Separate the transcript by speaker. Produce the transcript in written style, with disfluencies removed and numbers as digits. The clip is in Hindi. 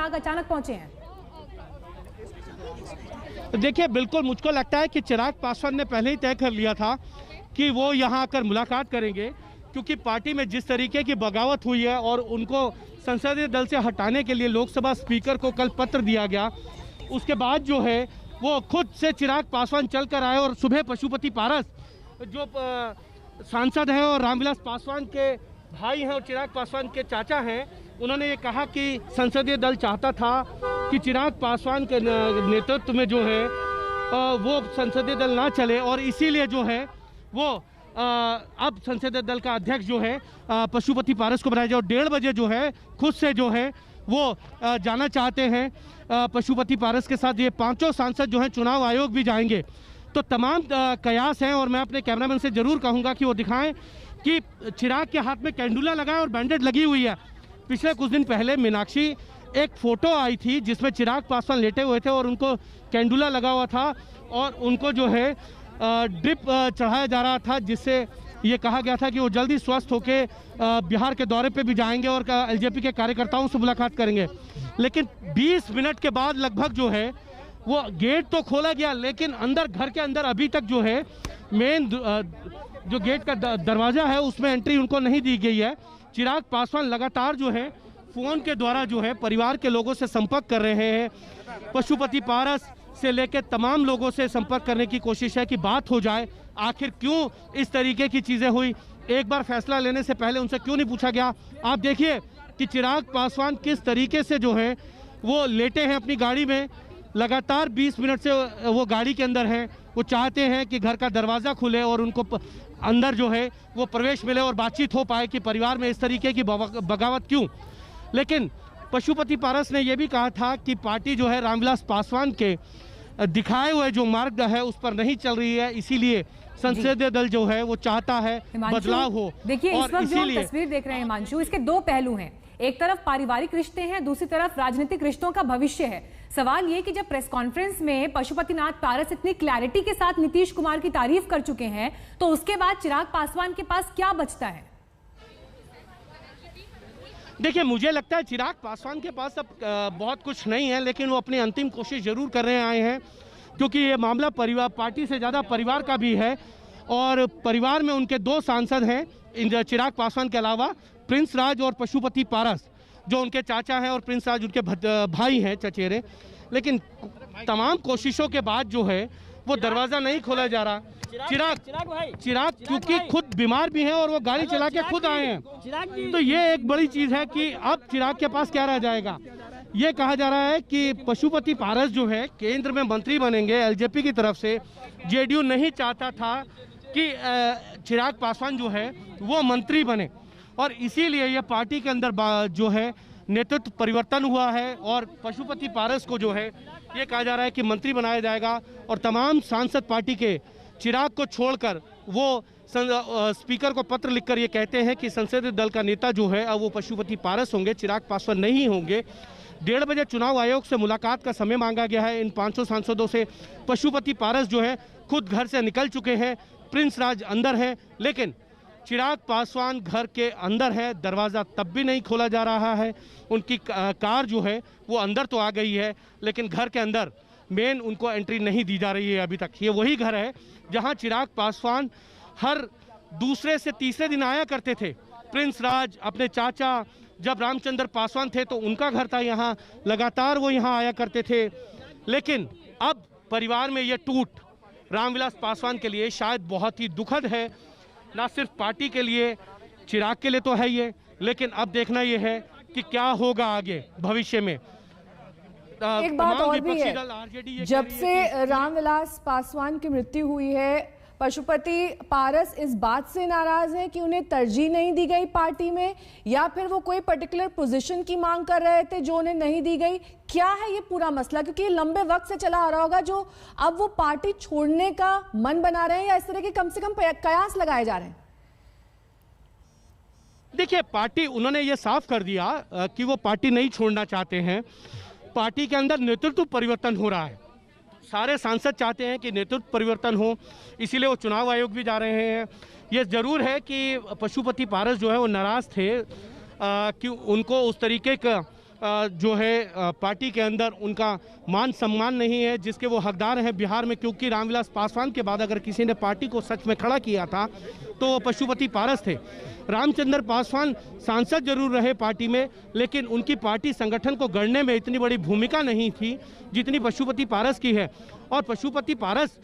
Speaker 1: विभाग अचानक पहुंचे हैं?
Speaker 2: देखिए, बिल्कुल मुझको लगता है कि चिराग पासवान ने पहले ही तय कर लिया था कि वो यहाँ आकर मुलाकात करेंगे, क्योंकि पार्टी में जिस तरीके की बगावत हुई है और उनको संसदीय दल से हटाने के लिए लोकसभा स्पीकर को कल पत्र दिया गया, उसके बाद जो है वो खुद से चिराग पासवान चल कर आए और सुबह पशुपति पारस जो सांसद हैं और रामविलास पासवान के भाई हैं और चिराग पासवान के चाचा हैं, उन्होंने ये कहा कि संसदीय दल चाहता था कि चिराग पासवान के नेतृत्व में जो है वो संसदीय दल ना चले, और इसीलिए जो है वो अब संसदीय दल का अध्यक्ष जो है पशुपति पारस को बनाया जाए। और 1:30 बजे जो है खुद से जो है वो जाना चाहते हैं पशुपति पारस के साथ। ये पांचों सांसद जो हैं चुनाव आयोग भी जाएंगे। तो तमाम कयास हैं, और मैं अपने कैमरामैन से ज़रूर कहूँगा कि वो दिखाएं कि चिराग के हाथ में कैंडुला लगा है और बैंडेज लगी हुई है। पिछले कुछ दिन पहले मीनाक्षी एक फ़ोटो आई थी जिसमें चिराग पासवान लेटे हुए थे और उनको कैंडुला लगा हुआ था और उनको जो है ड्रिप चढ़ाया जा रहा था, जिससे ये कहा गया था कि वो जल्दी स्वस्थ होकर बिहार के दौरे पे भी जाएंगे और एलजेपी के कार्यकर्ताओं से मुलाकात करेंगे। लेकिन 20 मिनट के बाद लगभग जो है वो गेट तो खोला गया, लेकिन अंदर घर के अंदर अभी तक जो है मेन जो गेट का दरवाज़ा है उसमें एंट्री उनको नहीं दी गई है। चिराग पासवान लगातार जो है फ़ोन के द्वारा जो है परिवार के लोगों से संपर्क कर रहे हैं। पशुपति पारस से लेकर तमाम लोगों से संपर्क करने की कोशिश है कि बात हो जाए, आखिर क्यों इस तरीके की चीज़ें हुई, एक बार फैसला लेने से पहले उनसे क्यों नहीं पूछा गया। आप देखिए कि चिराग पासवान किस तरीके से जो है वो लेटे हैं अपनी गाड़ी में, लगातार 20 मिनट से वो गाड़ी के अंदर हैं। वो चाहते हैं कि घर का दरवाज़ा खुले और उनको अंदर जो है वो प्रवेश मिले और बातचीत हो पाए कि परिवार में इस तरीके की बगावत क्यों। लेकिन पशुपति पारस ने यह भी कहा था कि पार्टी जो है रामविलास पासवान के दिखाए हुए जो मार्ग है उस पर नहीं चल रही है, इसीलिए संसदीय दल जो है वो चाहता है बदलाव हो।
Speaker 1: देखिए, इस वक्त जो हम तस्वीर देख रहे हैं हिमांशु, इसके दो पहलू हैं। एक तरफ पारिवारिक रिश्ते हैं, दूसरी तरफ राजनीतिक रिश्तों का भविष्य है। सवाल ये कि जब प्रेस कॉन्फ्रेंस में पशुपतिनाथ पारस इतनी क्लैरिटी के साथ नीतीश कुमार की तारीफ कर चुके हैं, तो उसके बाद चिराग पासवान के पास क्या बचता है?
Speaker 2: देखिए, मुझे लगता है चिराग पासवान के पास अब बहुत कुछ नहीं है, लेकिन वो अपनी अंतिम कोशिश जरूर करने आए हैं, क्योंकि ये मामला परिवार पार्टी से ज़्यादा परिवार का भी है। और परिवार में उनके 2 सांसद हैं चिराग पासवान के अलावा, प्रिंस राज और पशुपति पारस, जो उनके चाचा हैं, और प्रिंस राज उनके भाई हैं चचेरे। लेकिन तमाम कोशिशों के बाद जो है वो दरवाज़ा नहीं खोला जा रहा। चिराग क्योंकि खुद बीमार भी हैं और वो गाड़ी चला के खुद आए हैं, तो ये एक बड़ी चीज़ है कि अब चिराग के पास क्या रह जाएगा। ये कहा जा रहा है कि पशुपति पारस जो है केंद्र में मंत्री बनेंगे एलजेपी की तरफ से। जेडीयू नहीं चाहता था कि चिराग पासवान जो है वो मंत्री बने, और इसीलिए ये पार्टी के अंदर जो है नेतृत्व परिवर्तन हुआ है और पशुपति पारस को जो है ये कहा जा रहा है कि मंत्री बनाया जाएगा। और तमाम सांसद पार्टी के चिराग को छोड़कर वो स्पीकर को पत्र लिखकर ये कहते हैं कि संसदीय दल का नेता जो है अब वो पशुपति पारस होंगे, चिराग पासवान नहीं होंगे। 1:30 बजे चुनाव आयोग से मुलाकात का समय मांगा गया है इन 500 सांसदों से। पशुपति पारस जो है खुद घर से निकल चुके हैं, प्रिंस राज अंदर है, लेकिन चिराग पासवान घर के अंदर है, दरवाज़ा तब भी नहीं खोला जा रहा है। उनकी कार जो है वो अंदर तो आ गई है, लेकिन घर के अंदर मेन उनको एंट्री नहीं दी जा रही है अभी तक। ये वही घर है जहां चिराग पासवान हर दूसरे से तीसरे दिन आया करते थे। प्रिंस राज अपने चाचा जब रामचंद्र पासवान थे तो उनका घर था यहाँ, लगातार वो यहाँ आया करते थे। लेकिन अब परिवार में ये टूट रामविलास पासवान के लिए शायद बहुत ही दुखद है, ना सिर्फ पार्टी के लिए, चिराग के लिए तो है ये, लेकिन अब देखना ये है कि क्या होगा आगे भविष्य में।
Speaker 3: एक बात और भी है, जब से रामविलास पासवान की मृत्यु हुई है, पशुपति पारस इस बात से नाराज है कि उन्हें तरजीह नहीं दी गई पार्टी में, या फिर वो कोई पर्टिकुलर पोजीशन की मांग कर रहे थे जो उन्हें नहीं दी गई। क्या है ये पूरा मसला, क्योंकि ये लंबे वक्त से चला आ रहा होगा, जो अब वो पार्टी छोड़ने का मन बना रहे हैं या इस तरह के कम से कम कयास लगाए जा रहे हैं?
Speaker 2: देखिए, पार्टी उन्होंने ये साफ कर दिया कि वो पार्टी नहीं छोड़ना चाहते हैं। पार्टी के अंदर नेतृत्व परिवर्तन हो रहा है, सारे सांसद चाहते हैं कि नेतृत्व परिवर्तन हो, इसीलिए वो चुनाव आयोग भी जा रहे हैं। ये ज़रूर है कि पशुपति पारस जो है वो नाराज़ थे कि उनको उस तरीके का जो है पार्टी के अंदर उनका मान सम्मान नहीं है जिसके वो हकदार हैं बिहार में, क्योंकि रामविलास पासवान के बाद अगर किसी ने पार्टी को सच में खड़ा किया था तो वो पशुपति पारस थे। रामचंद्र पासवान सांसद जरूर रहे पार्टी में, लेकिन उनकी पार्टी संगठन को गढ़ने में इतनी बड़ी भूमिका नहीं थी जितनी पशुपति पारस की है। और पशुपति पारस